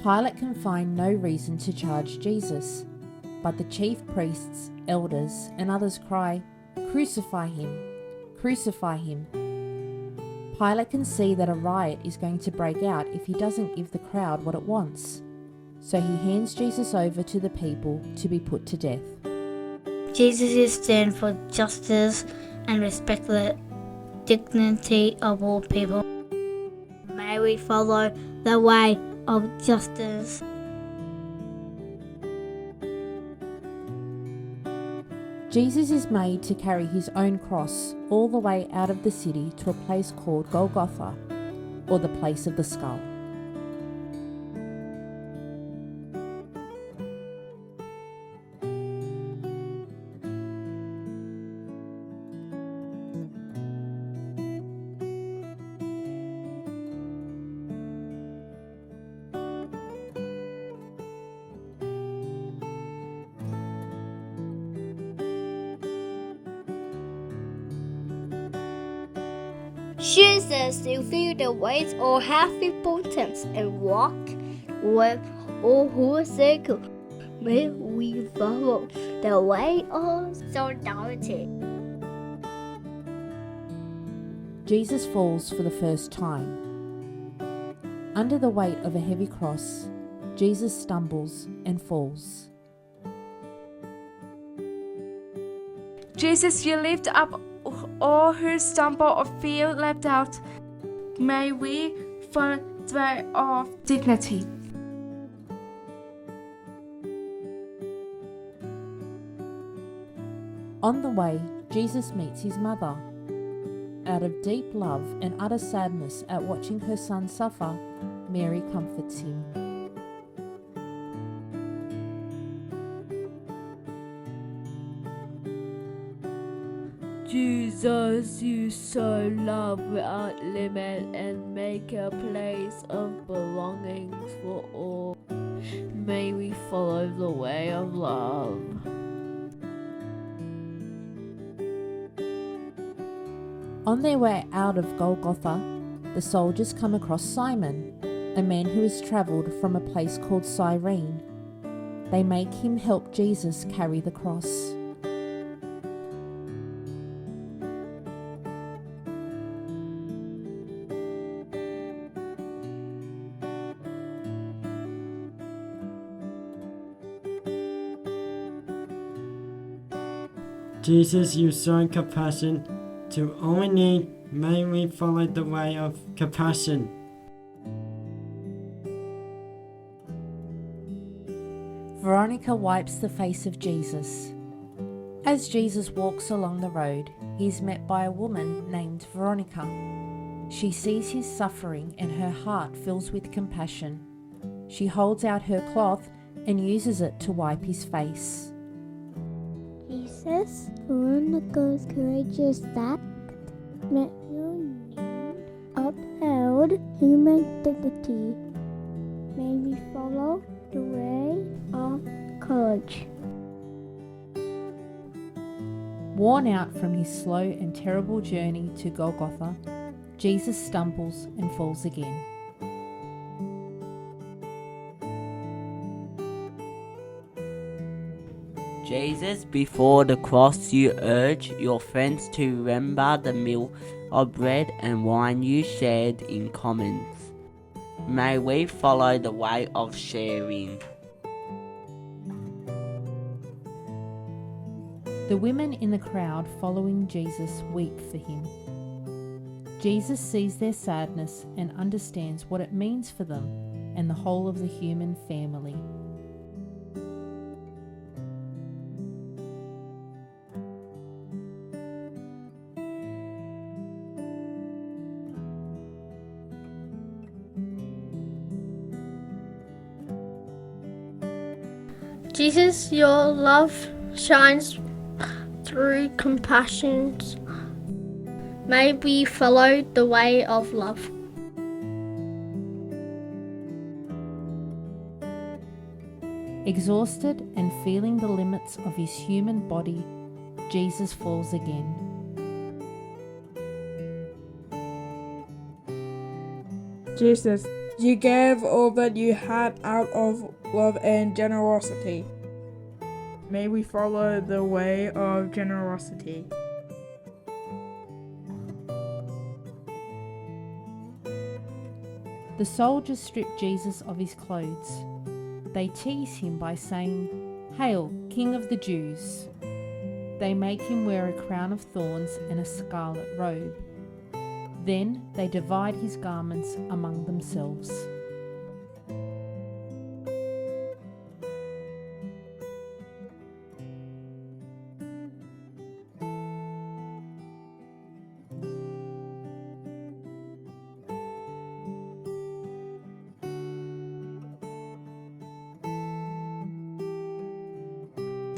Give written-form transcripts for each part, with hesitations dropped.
Pilate can find no reason to charge Jesus, but the chief priests, elders, and others cry, "Crucify him! Crucify him!" Pilate can see that a riot is going to break out if he doesn't give the crowd what it wants, so he hands Jesus over to the people to be put to death. Jesus stands for justice and respect the dignity of all people. May we follow the way of justice. Jesus is made to carry his own cross all the way out of the city to a place called Golgotha, or the place of the skull. Jesus, you feel the weight of heavy importance and walk with all who circle. May we follow the way of solidarity. Jesus falls for the first time. Under the weight of a heavy cross, Jesus stumbles and falls. Jesus, you lift up all who stumble or feel left out. May we follow the way of dignity. On the way, Jesus meets his mother. Out of deep love and utter sadness at watching her son suffer, Mary comforts him. Jesus, you sow love without limit and make a place of belongings for all. May we follow the way of love. On their way out of Golgotha, the soldiers come across Simon, a man who has travelled from a place called Cyrene. They make him help Jesus carry the cross. Jesus, you show compassion to all in need. May we follow the way of compassion. Veronica wipes the face of Jesus. As Jesus walks along the road, he is met by a woman named Veronica. She sees his suffering and her heart fills with compassion. She holds out her cloth and uses it to wipe his face. Jesus, Veronica's courageous act met your need, upheld human dignity. May we follow the way of courage. Worn out from his slow and terrible journey to Golgotha, Jesus stumbles and falls again. Jesus, before the cross you urge your friends to remember the meal of bread and wine you shared in common. May we follow the way of sharing. The women in the crowd following Jesus weep for him. Jesus sees their sadness and understands what it means for them and the whole of the human family. Jesus, your love shines through compassion. May we follow the way of love. Exhausted and feeling the limits of his human body, Jesus falls again. Jesus, You gave all that you had out of love and generosity. May we follow the way of generosity. The soldiers strip Jesus of his clothes. They tease him by saying, "Hail, King of the Jews!" They make him wear a crown of thorns and a scarlet robe. Then they divide his garments among themselves.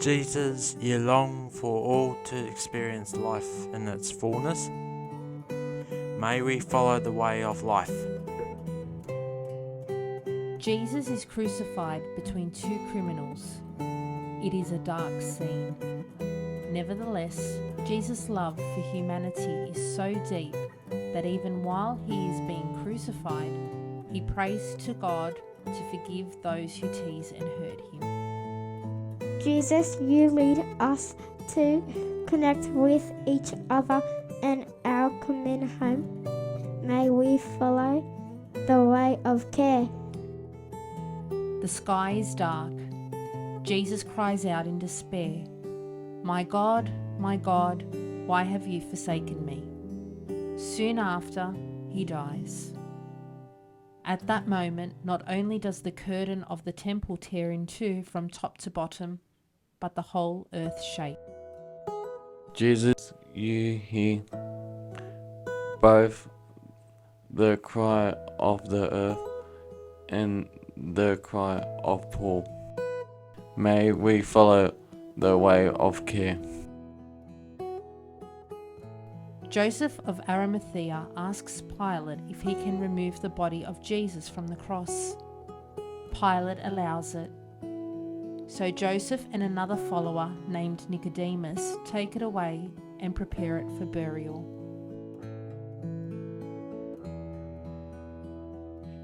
Jesus, you long for all to experience life in its fullness. May we follow the way of life. Jesus is crucified between two criminals. It is a dark scene. Nevertheless, Jesus' love for humanity is so deep that even while he is being crucified, he prays to God to forgive those who tease and hurt him. Jesus, you lead us to connect with each other and our common home. May we follow the way of care. The sky is dark. Jesus cries out in despair, my God, why have you forsaken me?" Soon after, he dies. At that moment, not only does the curtain of the temple tear in two from top to bottom, but the whole earth shakes. Jesus, you hear both the cry of the earth and the cry of Paul. May we follow the way of care. Joseph of Arimathea asks Pilate if he can remove the body of Jesus from the cross. Pilate allows it. So Joseph and another follower named Nicodemus take it away and prepare it for burial.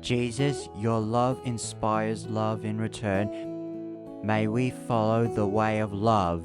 Jesus, your love inspires love in return. May we follow the way of love.